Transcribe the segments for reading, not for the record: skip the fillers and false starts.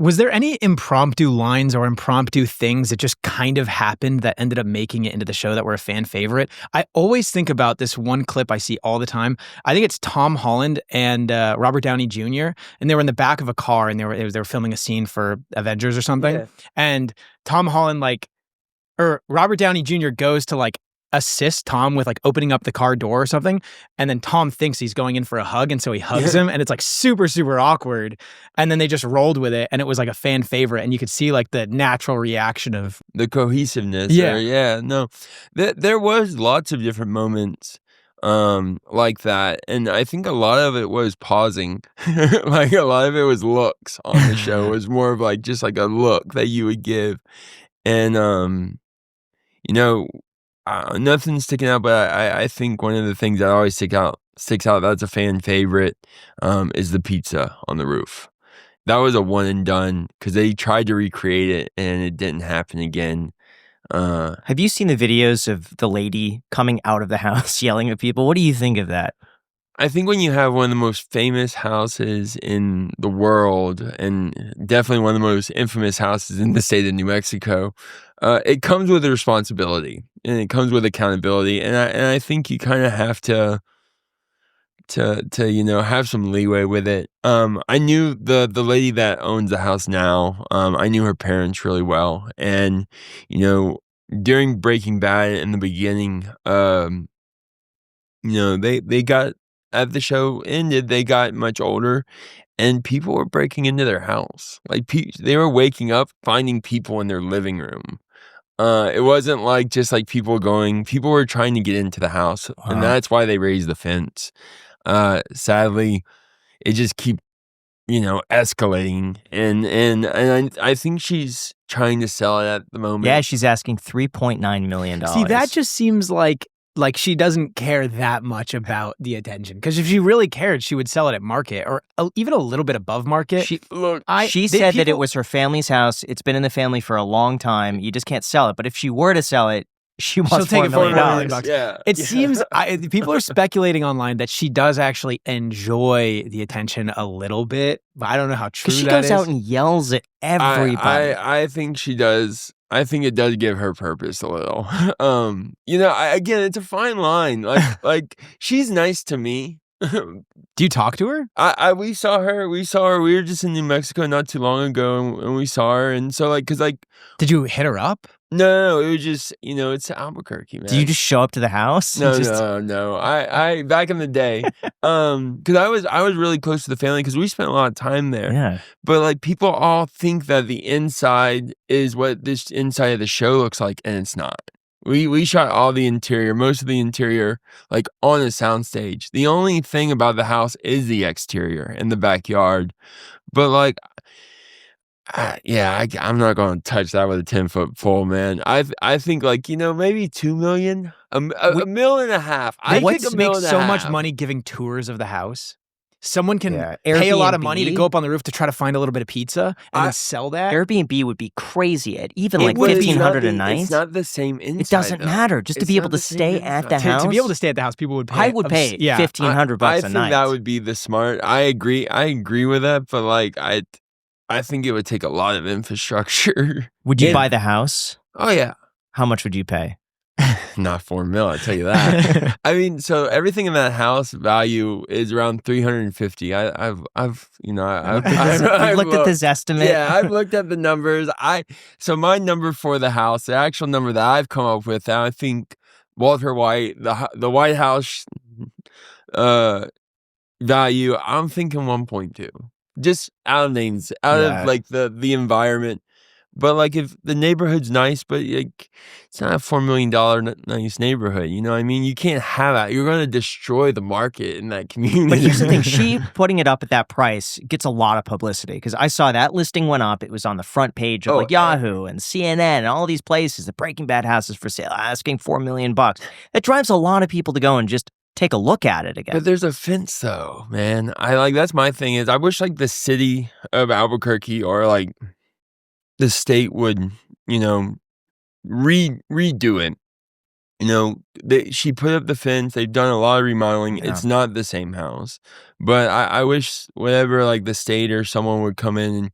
Was there any impromptu lines or impromptu things that just kind of happened that ended up making it into the show that were a fan favorite? I always think about this one clip I see all the time. I think it's Tom Holland and Robert Downey Jr. and they were in the back of a car and they were filming a scene for Avengers or something. Yeah. And Tom Holland or Robert Downey Jr. goes to assist Tom with opening up the car door or something. And then Tom thinks he's going in for a hug. And so he hugs him and it's super, super awkward. And then they just rolled with it. And it was a fan favorite. And you could see the natural reaction of the cohesiveness. Yeah. No, there was lots of different moments like that. And I think a lot of it was pausing. A lot of it was looks on the show. It was more of just a look that you would give. And, nothing's sticking out, but I think one of the things that always sticks out that's a fan favorite is the pizza on the roof. That was a one and done because they tried to recreate it and it didn't happen again. Have you seen the videos of the lady coming out of the house yelling at people? What do you think of that? I think when you have one of the most famous houses in the world and definitely one of the most infamous houses in the state of New Mexico, it comes with a responsibility and it comes with accountability. And I think you kind of have to have some leeway with it. I knew the lady that owns the house now. I knew her parents really well. And, during Breaking Bad in the beginning, they got, as the show ended, they got much older and people were breaking into their house. They were waking up, finding people in their living room. It wasn't people were trying to get into the house. Wow. And that's why they raised the fence. Sadly, it just keep, escalating. And I think she's trying to sell it at the moment. Yeah, she's asking $3.9 million. See, that just seems like she doesn't care that much about the attention. Because if she really cared, she would sell it at market or even a little bit above market. She said that it was her family's house. It's been in the family for a long time. You just can't sell it. But if she were to sell it, she'll take $4 million. Yeah. It seems people are speculating online that she does actually enjoy the attention a little bit, but I don't know how true that is. She goes out and yells at everybody. I think she does. I think it does give her purpose a little. Again, it's a fine line. She's nice to me. Do you talk to her? We saw her. We were just in New Mexico not too long ago, and we saw her. And so, did you hit her up? No. It was just, it's Albuquerque, man. Do you just show up to the house? No. I back in the day, because I was really close to the family because we spent a lot of time there. Yeah. But people all think that the inside is what this inside of the show looks like, and it's not. We shot all the interior, most of the interior, on a soundstage. The only thing about the house is the exterior and the backyard. But I'm not going to touch that with a 10-foot pole, man. I think maybe 2 million, a mil and a half. They make so much money giving tours of the house. Someone can pay a lot of money to go up on the roof to try to find a little bit of pizza and then sell that. Airbnb would be crazy at even $1,500 a night. It's not the same inside. It doesn't matter. Just to be able to stay at the house. To be able to stay at the house, people would pay. I would pay $1,500 a night. I think that would be the smart. I agree with that, but I think it would take a lot of infrastructure. Would you buy the house? Oh yeah. How much would you pay? Not $4 million, I'll tell you that. I mean, so everything in that house value is around $350. I've looked at this estimate. Yeah, I've looked at the numbers. So my number for the house, the actual number that I've come up with, I think Walter White, the White House value, I'm thinking 1.2. Just out of names, of the environment. But if the neighborhood's nice, but it's not a $4 million nice neighborhood, you know what I mean? You can't have that. You're going to destroy the market in that community. But here's the thing. She putting it up at that price gets a lot of publicity because I saw that listing went up. It was on the front page of Yahoo and CNN and all these places. The Breaking Bad house is for sale, asking $4 million. That drives a lot of people to go and just take a look at it again. But there's a fence though, man. That's my thing is I wish the city of Albuquerque or the state would, redo it. She put up the fence. They've done a lot of remodeling. Yeah. It's not the same house. But I wish whatever, the state or someone would come in and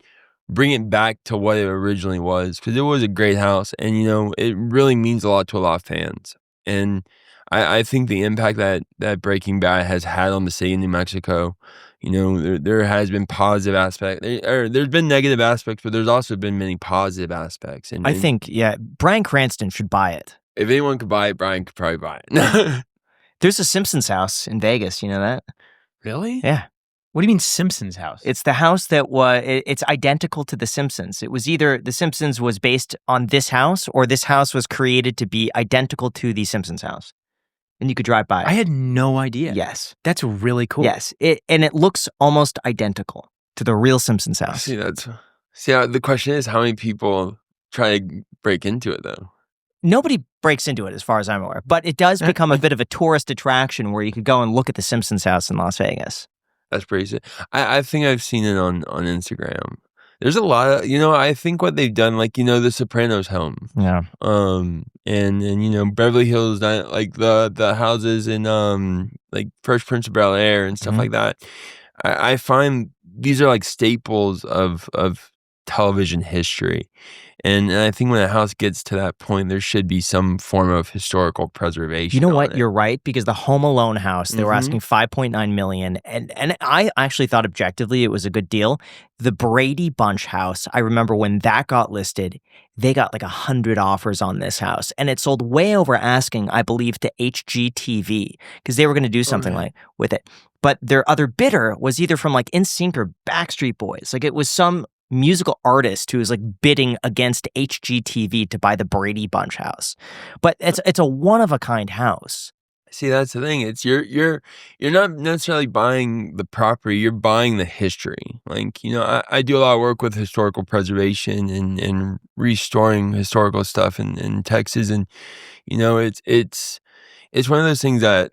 bring it back to what it originally was, because it was a great house, and it really means a lot to a lot of fans. And I think the impact that Breaking Bad has had on the city of New Mexico, there has been positive aspects, there's been negative aspects, but there's also been many positive aspects. And I think, Bryan Cranston should buy it. if anyone could buy it, Brian could probably buy it. There's a Simpsons house in Vegas. You know that? Really? Yeah. What do you mean Simpsons house? It's the house that it's identical to The Simpsons. It was either The Simpsons was based on this house, or this house was created to be identical to The Simpsons house. And you could drive by it. I had no idea. Yes. That's really cool. Yes. And it looks almost identical to the real Simpsons house. See, the question is, how many people try to break into it, though? Nobody breaks into it, as far as I'm aware. But it does become a bit of a tourist attraction where you could go and look at the Simpsons house in Las Vegas. That's pretty sick. I think I've seen it on Instagram. There's a lot of, I think what they've done, like, the Sopranos home. Yeah. And Beverly Hills, like the houses in, like Fresh Prince of Bel-Air and stuff like that. I find these are like staples of television history. And I think when a house gets to that point, there should be some form of historical preservation. You know what? You're right, because the Home Alone house, they were asking $5.9 million, and I actually thought objectively it was a good deal. The Brady Bunch house, I remember when that got listed, they got like 100 offers on this house, and it sold way over asking, I believe, to HGTV, because they were going to do something with it. But their other bidder was either from like NSYNC or Backstreet Boys. Like, it was some musical artist who was like bidding against HGTV to buy the Brady Bunch house. But it's a one-of-a-kind house. See, that's the thing. It's you're not necessarily buying the property, you're buying the history. Like, I do a lot of work with historical preservation and restoring historical stuff in Texas. And, it's one of those things that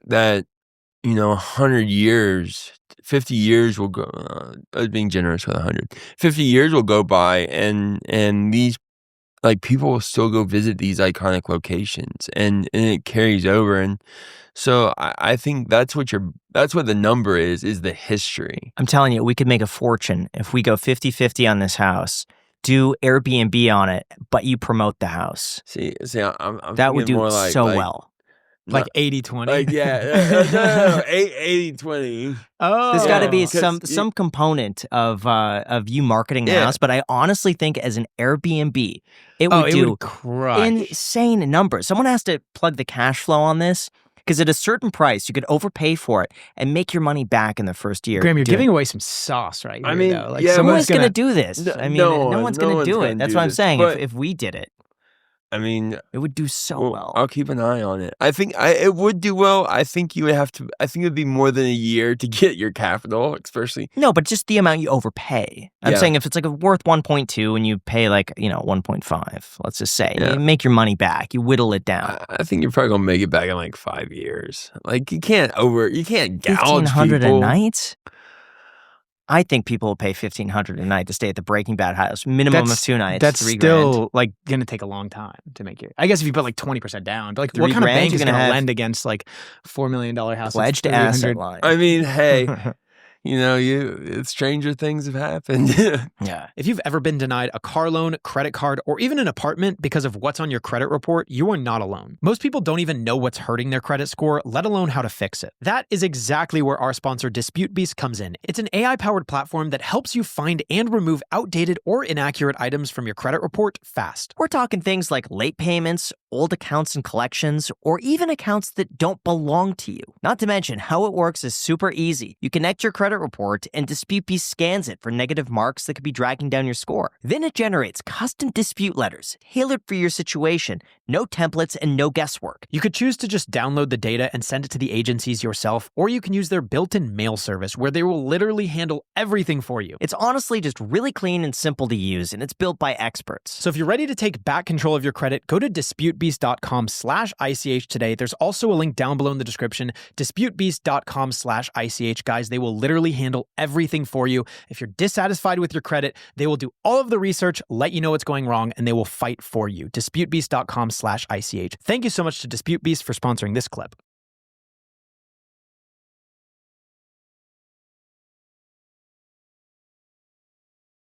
100 years, 50 years will go, I was being generous with 100. 50 years will go by, and these, like, people will still go visit these iconic locations, and it carries over. And so I think that's what the number is the history. I'm telling you, we could make a fortune if we go 50-50 on this house, do Airbnb on it, but you promote the house. See, I'm that would do more well. Like 80-20? Like, yeah. No, 80-20. Oh. There's got to be some component of you marketing the house, but I honestly think as an Airbnb, it would crush. Insane numbers. Someone has to plug the cash flow on this, because at a certain price, you could overpay for it and make your money back in the first year. Graham, you're giving away some sauce right here. I mean, though. Like, someone's going to do this. No one's going to do it. That's what I'm saying. But if we did it, I mean, it would do so well. I'll keep an eye on it. I think it would do well. I think you would have to. I think it would be more than a year to get your capital, especially. No, but just the amount you overpay. I'm saying if it's like worth 1.2 and you pay like 1.5, let's just say, you make your money back. You whittle it down. I think you're probably gonna make it back in like 5 years. Like, you can't gouge $1,500 people. a night. I think people will pay $1,500 a night to stay at the Breaking Bad house. Minimum of 2 nights. That's $3,000. still like gonna take a long time to make it. I guess if you put like 20% down, but like what kind of bank is gonna lend against like $4 million house? Pledged asset line. I mean, hey. Stranger things have happened. Yeah. If you've ever been denied a car loan, credit card, or even an apartment because of what's on your credit report, you are not alone. Most people don't even know what's hurting their credit score, let alone how to fix it. That is exactly where our sponsor DisputeBeast comes in. It's an AI-powered platform that helps you find and remove outdated or inaccurate items from your credit report fast. We're talking things like late payments, old accounts and collections, or even accounts that don't belong to you. Not to mention, how it works is super easy. You connect your credit report and DisputeBeast scans it for negative marks that could be dragging down your score. Then it generates custom dispute letters tailored for your situation. No templates and no guesswork. You could choose to just download the data and send it to the agencies yourself, or you can use their built-in mail service where they will literally handle everything for you. It's honestly just really clean and simple to use, and it's built by experts. So if you're ready to take back control of your credit, go to DisputeBeast.com/ICH today. There's also a link down below in the description, DisputeBeast.com/ICH. Guys, they will literally handle everything for you. If you're dissatisfied with your credit, they will do all of the research, let you know what's going wrong, and they will fight for you. DisputeBeast.com/ICH. Thank you so much to DisputeBeast for sponsoring this clip.